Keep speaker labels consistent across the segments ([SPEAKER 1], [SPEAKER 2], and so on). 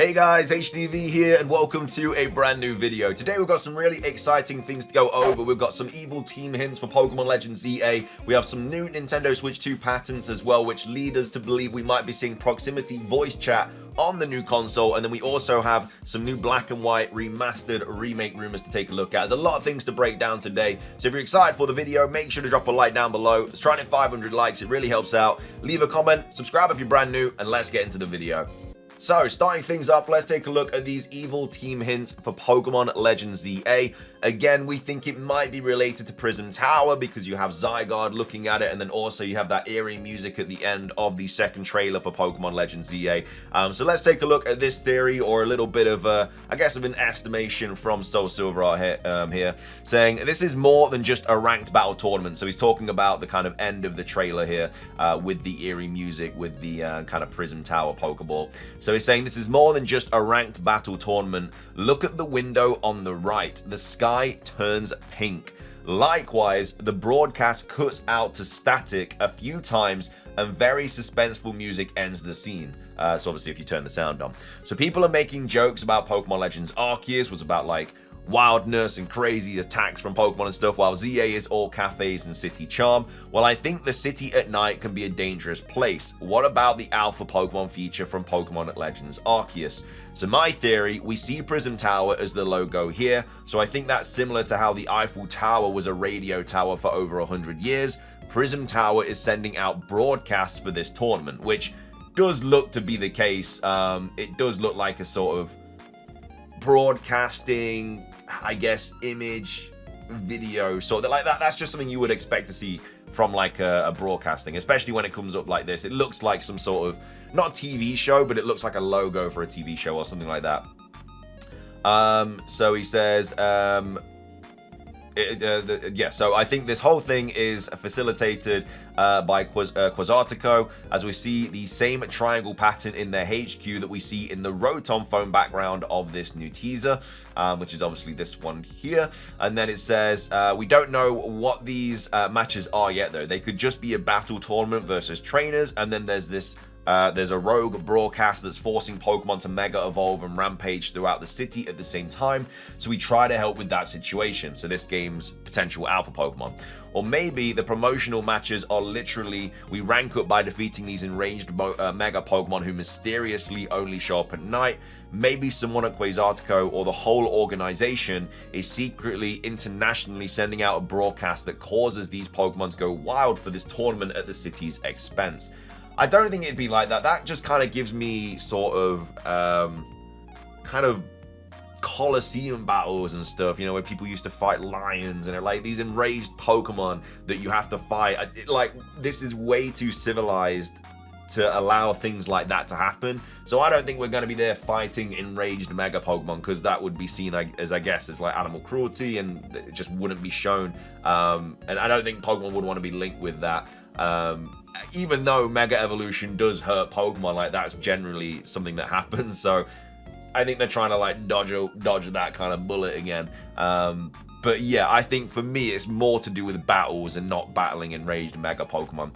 [SPEAKER 1] Hey guys, HDV here and welcome to a brand new video. Today we've got some really exciting things to go over. We've got some evil team hints for Pokemon Legends EA. We have some new Nintendo Switch 2 patents as well, which lead us to believe we might be seeing proximity voice chat on the new console. And then we also have some new black and white remastered remake rumors to take a look at. There's a lot of things to break down today. So if you're excited for the video, make sure to drop a like down below. Let's try to hit 500 likes. It really helps out. Leave a comment, subscribe if you're brand new, and let's get into the video. So, starting things off, let's take a look at these evil team hints for Pokemon Legends EA. Again, we think it might be related to Prism Tower because you have Zygarde looking at it, and then also you have that eerie music at the end of the second trailer for Pokemon Legends EA. So let's take a look at this theory, or a little bit of, I guess, of an estimation from Soul Silver here, saying this is more than just a ranked battle tournament. So he's talking about the kind of end of the trailer here with the eerie music, with the kind of Prism Tower Pokeball. So he's saying this is more than just a ranked battle tournament. Look at the window on the right. The sky turns pink. Likewise, the broadcast cuts out to static a few times and very suspenseful music ends the scene. So obviously if you turn the sound on. So people are making jokes about Pokemon Legends Arceus was about like wildness and crazy attacks from Pokemon and stuff, while ZA is all cafes and city charm. Well, I think the city at night can be a dangerous place. What about the alpha Pokemon feature from Pokemon Legends Arceus? So my theory, we see Prism Tower as the logo here, so I think that's similar to how the Eiffel Tower was a radio tower for over 100 years. Prism Tower is sending out broadcasts for this tournament, which does look to be the case. It does look like a sort of broadcasting, I guess, image video, so that like that's just something you would expect to see from like a broadcasting, especially when it comes up like this. It looks like some sort of, not TV show, but it looks like a logo for a TV show or something like that. So he says yeah, so I think this whole thing is facilitated by Quasartico, as we see the same triangle pattern in their HQ that we see in the Rotom phone background of this new teaser, which is obviously this one here. And then it says, we don't know what these matches are yet though. They could just be a battle tournament versus trainers, and then there's this there's a rogue broadcast that's forcing Pokemon to Mega Evolve and Rampage throughout the city at the same time, so we try to help with that situation, so this game's potential alpha Pokemon. Or maybe the promotional matches are literally, we rank up by defeating these enraged Mega Pokemon who mysteriously only show up at night. Maybe someone at Quasartico or the whole organization is secretly internationally sending out a broadcast that causes these Pokemon to go wild for this tournament at the city's expense. I don't think it'd be like that. That just kind of gives me sort of kind of Colosseum battles and stuff, you know, where people used to fight lions and like these enraged Pokemon that you have to fight. Like, this is way too civilized to allow things like that to happen. So I don't think we're going to be there fighting enraged Mega Pokemon, because that would be seen as, I guess, as like animal cruelty, and it just wouldn't be shown. And I don't think Pokemon would want to be linked with that. Even though Mega Evolution does hurt Pokemon, like that's generally something that happens. So I think they're trying to like dodge that kind of bullet again. But yeah, I think for me it's more to do with battles and not battling enraged Mega Pokemon.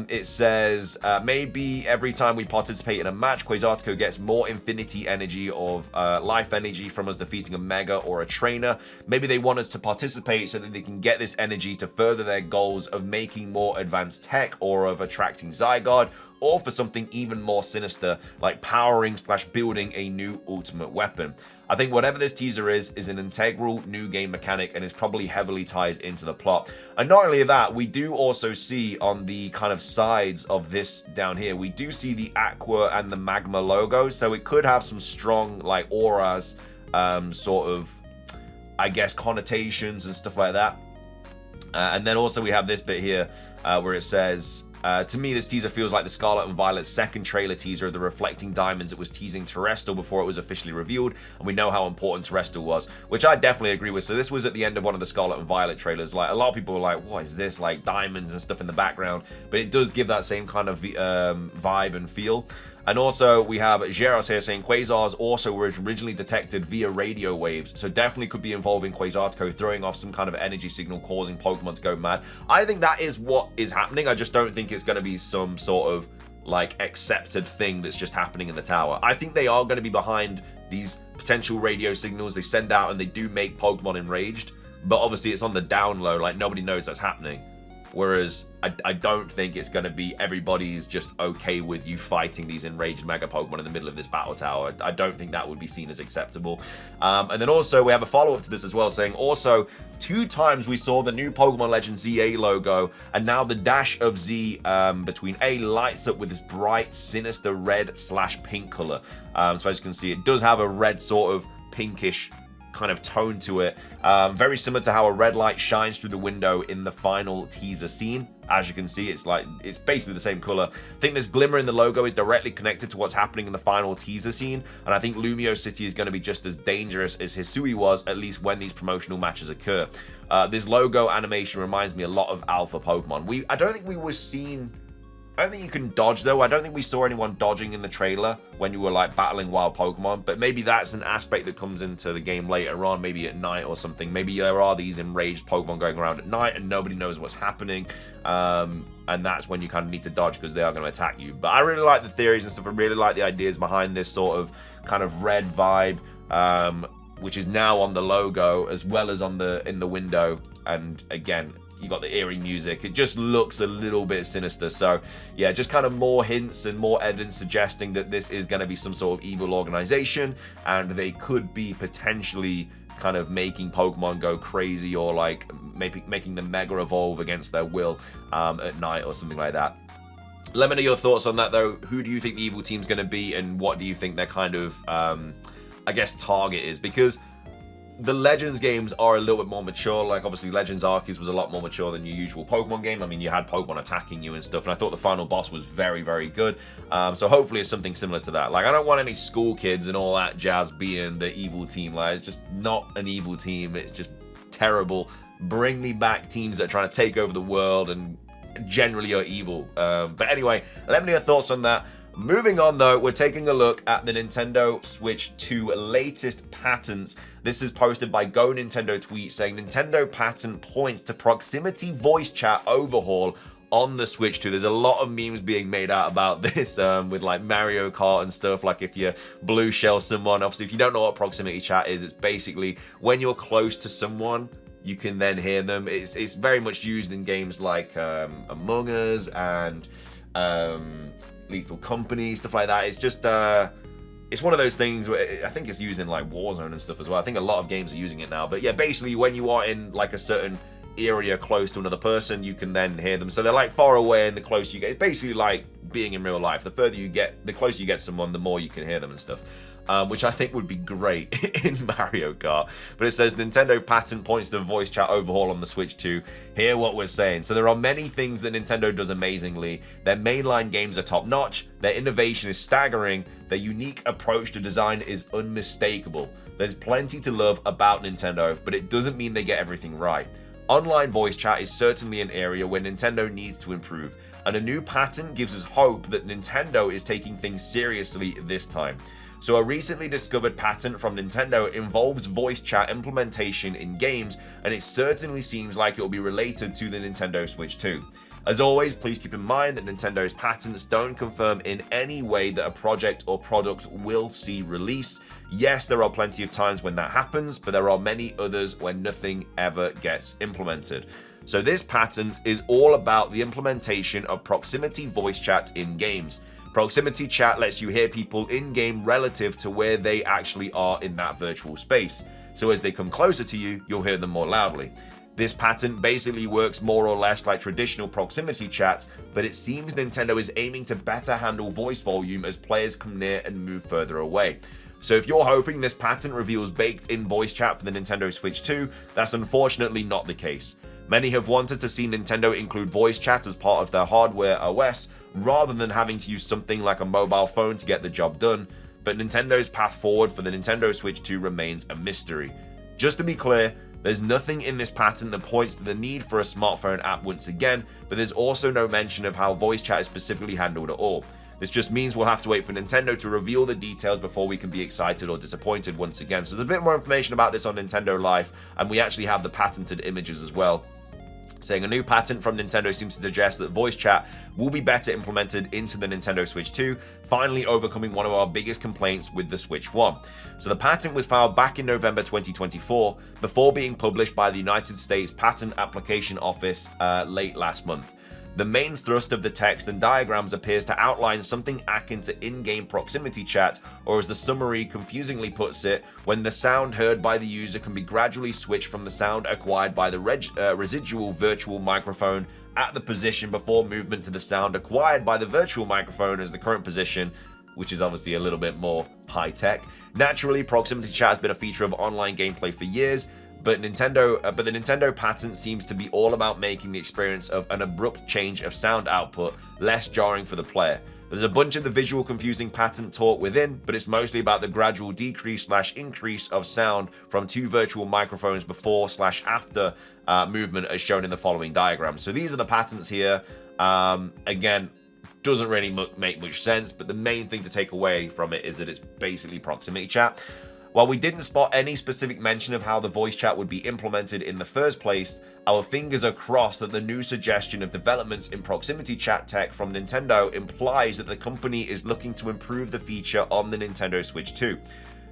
[SPEAKER 1] It says, maybe every time we participate in a match, Quasartico gets more infinity energy of life energy from us defeating a Mega or a trainer. Maybe they want us to participate so that they can get this energy to further their goals of making more advanced tech, or of attracting Zygarde, or for something even more sinister, like powering/building a new ultimate weapon. I think whatever this teaser is an integral new game mechanic, and is probably heavily ties into the plot. And not only that, we do also see on the kind of sides of this down here, we do see the Aqua and the Magma logo, so it could have some strong like auras, sort of, I guess, connotations and stuff like that. And then also we have this bit here where it says, to me, this teaser feels like the Scarlet and Violet's second trailer teaser of the reflecting diamonds that was teasing Terrestrial before it was officially revealed, and we know how important Terrestrial was, which I definitely agree with. So this was at the end of one of the Scarlet and Violet trailers. Like, a lot of people were like, what is this, like diamonds and stuff in the background, but it does give that same kind of vibe and feel. And also, we have Geros here saying Quasars also were originally detected via radio waves, so definitely could be involving Quasartico throwing off some kind of energy signal causing Pokemon to go mad. I think that is what is happening. I just don't think it's going to be some sort of like accepted thing that's just happening in the tower. I think they are going to be behind these potential radio signals they send out, and they do make Pokemon enraged, but obviously it's on the down low, like nobody knows that's happening. Whereas I don't think it's going to be everybody's just okay with you fighting these enraged Mega Pokemon in the middle of this battle tower. I don't think that would be seen as acceptable. And then also we have a follow-up to this as well, saying also 2 times we saw the new Pokemon Legends ZA logo, and now the dash of Z between A lights up with this bright, sinister red/pink color. So as you can see, it does have a red sort of pinkish kind of tone to it, very similar to how a red light shines through the window in the final teaser scene. As you can see, it's basically the same color. I think this glimmer in the logo is directly connected to what's happening in the final teaser scene, and I think Lumiose City is going to be just as dangerous as Hisui was, at least when these promotional matches occur. This logo animation reminds me a lot of Alpha Pokemon. I don't think we were seen. I don't think you can dodge, though. I don't think we saw anyone dodging in the trailer when you were, like, battling wild Pokemon. But maybe that's an aspect that comes into the game later on, maybe at night or something. Maybe there are these enraged Pokemon going around at night and nobody knows what's happening. And that's when you kind of need to dodge because they are going to attack you. But I really like the theories and stuff. I really like the ideas behind this sort of kind of red vibe, which is now on the logo as well as on in the window. And again, you got the eerie music. It just looks a little bit sinister. So yeah, just kind of more hints and more evidence suggesting that this is going to be some sort of evil organization, and they could be potentially kind of making Pokemon go crazy, or like making them mega evolve against their will at night or something like that. Let me know your thoughts on that, though. Who do you think the evil team's going to be, and what do you think their kind of I guess target is? Because the Legends games are a little bit more mature. Like, obviously, Legends Arceus was a lot more mature than your usual Pokemon game. I mean, you had Pokemon attacking you and stuff, and I thought the final boss was very, very good. So hopefully it's something similar to that. Like, I don't want any school kids and all that jazz being the evil team. Like, it's just not an evil team. It's just terrible. Bring me back teams that are trying to take over the world and generally are evil. But anyway, let me know your thoughts on that. Moving on, though, we're taking a look at the Nintendo Switch 2 latest patents. This is posted by Go Nintendo Tweet, saying Nintendo patent points to proximity voice chat overhaul on the Switch 2. There's a lot of memes being made out about this with like Mario Kart and stuff. Like if you blue shell someone, obviously if you don't know what proximity chat is, it's basically when you're close to someone, you can then hear them. It's very much used in games like Among Us and Lethal Company, stuff like that. It's just it's one of those things where I think it's used in like Warzone and stuff as well. I think a lot of games are using it now. But yeah, basically when you are in like a certain area close to another person, you can then hear them. So they're like far away, and the closer you get, it's basically like being in real life. The further you get, the closer you get to someone, the more you can hear them and stuff. Which I think would be great in Mario Kart. But it says Nintendo patent points to voice chat overhaul on the Switch 2. Hear what we're saying. So there are many things that Nintendo does amazingly. Their mainline games are top notch. Their innovation is staggering. Their unique approach to design is unmistakable. There's plenty to love about Nintendo, but it doesn't mean they get everything right. Online voice chat is certainly an area where Nintendo needs to improve, and a new patent gives us hope that Nintendo is taking things seriously this time. So a recently discovered patent from Nintendo involves voice chat implementation in games, and it certainly seems like it will be related to the Nintendo Switch 2. As always, please keep in mind that Nintendo's patents don't confirm in any way that a project or product will see release. Yes, there are plenty of times when that happens, but there are many others when nothing ever gets implemented. So this patent is all about the implementation of proximity voice chat in games. Proximity chat lets you hear people in-game relative to where they actually are in that virtual space. So as they come closer to you, you'll hear them more loudly. This patent basically works more or less like traditional proximity chat, but it seems Nintendo is aiming to better handle voice volume as players come near and move further away. So if you're hoping this patent reveals baked-in voice chat for the Nintendo Switch 2, that's unfortunately not the case. Many have wanted to see Nintendo include voice chat as part of their hardware OS, rather than having to use something like a mobile phone to get the job done, but Nintendo's path forward for the Nintendo Switch 2 remains a mystery. Just to be clear, there's nothing in this patent that points to the need for a smartphone app once again, but there's also no mention of how voice chat is specifically handled at all. This just means we'll have to wait for Nintendo to reveal the details before we can be excited or disappointed once again. So there's a bit more information about this on Nintendo Life, and we actually have the patented images as well. saying a new patent from Nintendo seems to suggest that voice chat will be better implemented into the Nintendo Switch 2, finally overcoming one of our biggest complaints with the Switch 1. So the patent was filed back in November 2024, before being published by the United States Patent Application Office late last month. The main thrust of the text and diagrams appears to outline something akin to in-game proximity chat, or as the summary confusingly puts it, when the sound heard by the user can be gradually switched from the sound acquired by the residual virtual microphone at the position before movement to the sound acquired by the virtual microphone as the current position, which is obviously a little bit more high-tech. Naturally, proximity chat has been a feature of online gameplay for years, but the Nintendo patent seems to be all about making the experience of an abrupt change of sound output less jarring for the player. There's a bunch of the visual confusing patent talk within, but it's mostly about the gradual decrease/increase of sound from two virtual microphones before/after movement as shown in the following diagram. So these are the patents here. Again, doesn't really make much sense, but the main thing to take away from it is that it's basically proximity chat. While we didn't spot any specific mention of how the voice chat would be implemented in the first place, our fingers are crossed that the new suggestion of developments in proximity chat tech from Nintendo implies that the company is looking to improve the feature on the Nintendo Switch 2.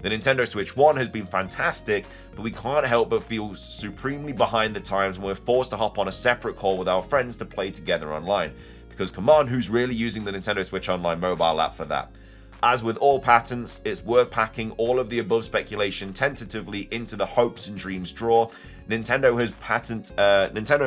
[SPEAKER 1] The Nintendo Switch 1 has been fantastic, but we can't help but feel supremely behind the times when we're forced to hop on a separate call with our friends to play together online. Because come on, who's really using the Nintendo Switch Online mobile app for that? As with all patents, it's worth packing all of the above speculation tentatively into the hopes and dreams drawer. Nintendo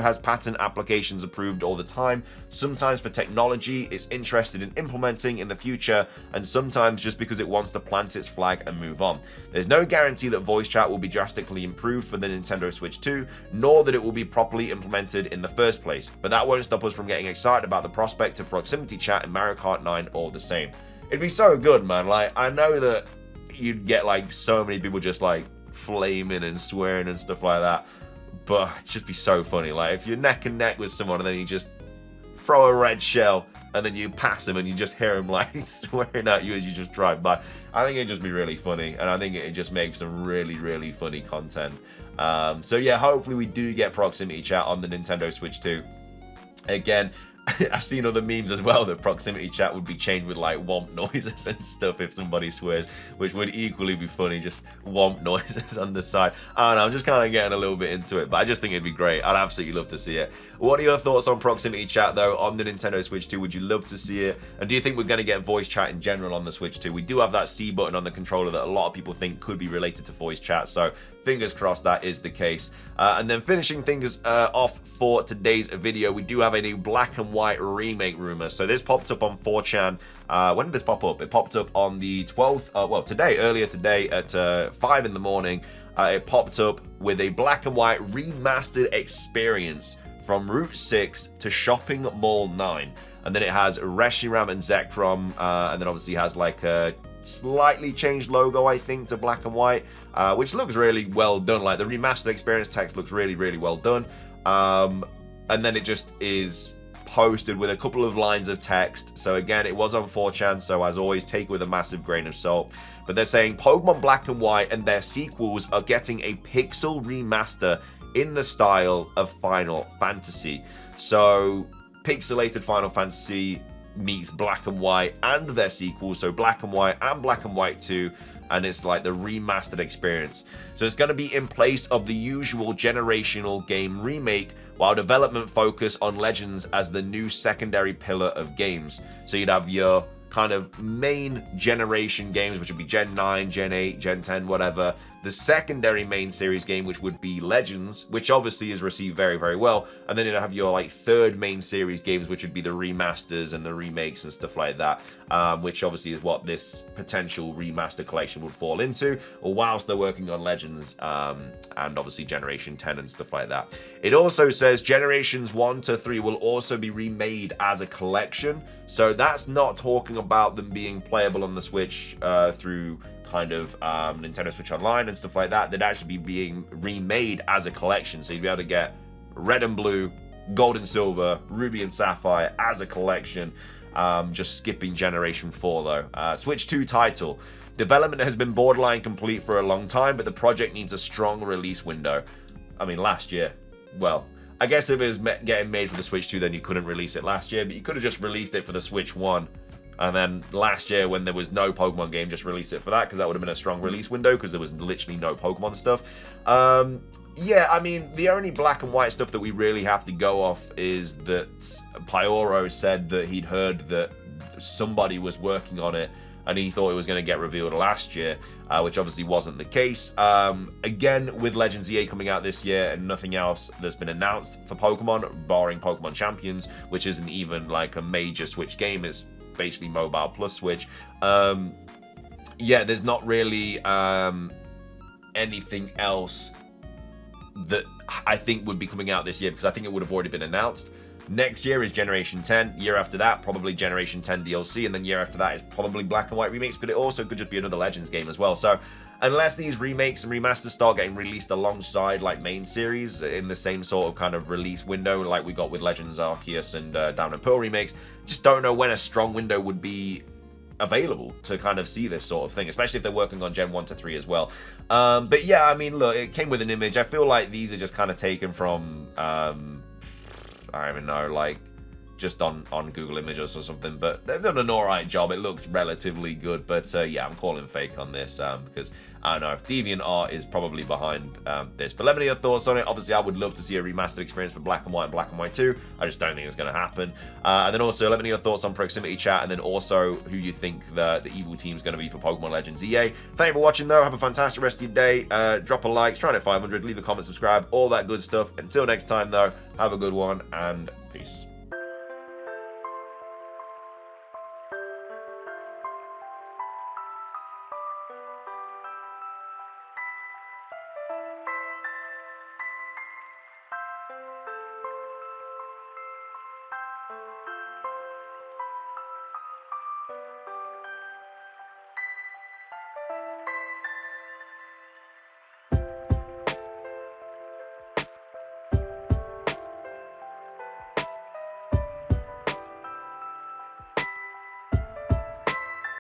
[SPEAKER 1] has patent applications approved all the time, sometimes for technology it's interested in implementing in the future, and sometimes just because it wants to plant its flag and move on. There's no guarantee that voice chat will be drastically improved for the Nintendo Switch 2, nor that it will be properly implemented in the first place, but that won't stop us from getting excited about the prospect of proximity chat in Mario Kart 9 all the same. It'd be so good, man. Like, I know that you'd get, like, so many people just, like, flaming and swearing and stuff like that, but it'd just be so funny. Like, if you're neck and neck with someone and then you just throw a red shell and then you pass him and you just hear him, like, swearing at you as you just drive by, I think it'd just be really funny, and I think it'd just make some really, really funny content. So, yeah, hopefully we do get proximity chat on the Nintendo Switch 2. Again, I've seen other memes as well that proximity chat would be changed with like womp noises and stuff if somebody swears, which would equally be funny, just womp noises on the side. I don't know, I'm just kind of getting a little bit into it, but I just think it'd be great. I'd absolutely love to see it. What are your thoughts on proximity chat though on the Nintendo Switch 2? Would you love to see it? And do you think we're going to get voice chat in general on the Switch 2? We do have that C button on the controller that a lot of people think could be related to voice chat, so fingers crossed that is the case. And then finishing things off for today's video, we do have a new black and white remake rumor. So this popped up on 4chan. When did this pop up? It popped up on the 12th, well, earlier today at 5 in the morning. It popped up with a black and white remastered experience from Route 6 to Shopping Mall 9. And then it has Reshiram and Zekrom, and then obviously has like a slightly changed logo, I think, to black and white, which looks really well done. Like the remastered experience text looks really, really well done. And then it just is posted with a couple of lines of text. So again, it was on 4chan, so as always, take it with a massive grain of salt. But they're saying Pokemon Black and White and their sequels are getting a pixel remaster in the style of Final Fantasy. So pixelated Final Fantasy meets Black and White and their sequels, so Black and White and Black and White 2, and it's like the remastered experience. So it's going to be in place of the usual generational game Remake, while development focus on Legends as the new secondary pillar of games. So you'd have your kind of main generation games, which would be Gen 9, Gen 8, Gen 10, whatever. The secondary main series game, which would be Legends, which obviously is received very, very well. And then you'd have your like third main series games, which would be the remasters and the remakes and stuff like that, which obviously is what this potential remaster collection would fall into, or whilst they're working on Legends and obviously Generation 10 and stuff like that. It also says Generations 1 to 3 will also be remade as a collection. So that's not talking about them being playable on the Switch through kind of Nintendo Switch Online and stuff like that. They'd actually be being remade as a collection. So you'd be able to get Red and Blue, Gold and Silver, Ruby and Sapphire as a collection. Just skipping Generation 4 though. Switch 2 title. Development has been borderline complete for a long time, but the project needs a strong release window. I mean, last year. Well, I guess if it was getting made for the Switch 2, then you couldn't release it last year, but you could have just released it for the Switch 1. And then last year, when there was no Pokemon game, just release it for that, because that would have been a strong release window, because there was literally no Pokemon stuff. Yeah, I mean, the only black and white stuff that we really have to go off is that Pyoro said that he'd heard that somebody was working on it, and he thought it was going to get revealed last year, which obviously wasn't the case. Again, with Legends EA coming out this year and nothing else that's been announced for Pokemon, barring Pokemon Champions, which isn't even like a major Switch game, it's basically mobile plus Switch. Yeah, there's not really anything else that I think would be coming out this year, because I think it would have already been announced. Next year is Generation 10. Year after that, probably Generation 10 DLC. And then year after that is probably Black and White remakes, but it also could just be another Legends game as well. So unless these remakes and remasters start getting released alongside like main series in the same sort of kind of release window like we got with Legends Arceus and Diamond and Pearl remakes, just don't know when a strong window would be available to kind of see this sort of thing, especially if they're working on Gen 1 to 3 as well. But yeah, I mean, look, it came with an image. I feel like these are just kind of taken from I don't even know, like just on Google Images or something, but they've done an alright job. It looks relatively good, but yeah, I'm calling fake on this because I don't know, DeviantArt is probably behind this. But let me know your thoughts on it. Obviously, I would love to see a remastered experience for Black and White and Black and White 2. I just don't think it's going to happen. And then also, let me know your thoughts on Proximity Chat, and then also who you think the evil team is going to be for Pokemon Legends EA. Thank you for watching, though. Have a fantastic rest of your day. Drop a like, try and hit 500, leave a comment, subscribe, all that good stuff. Until next time, though, have a good one, and peace.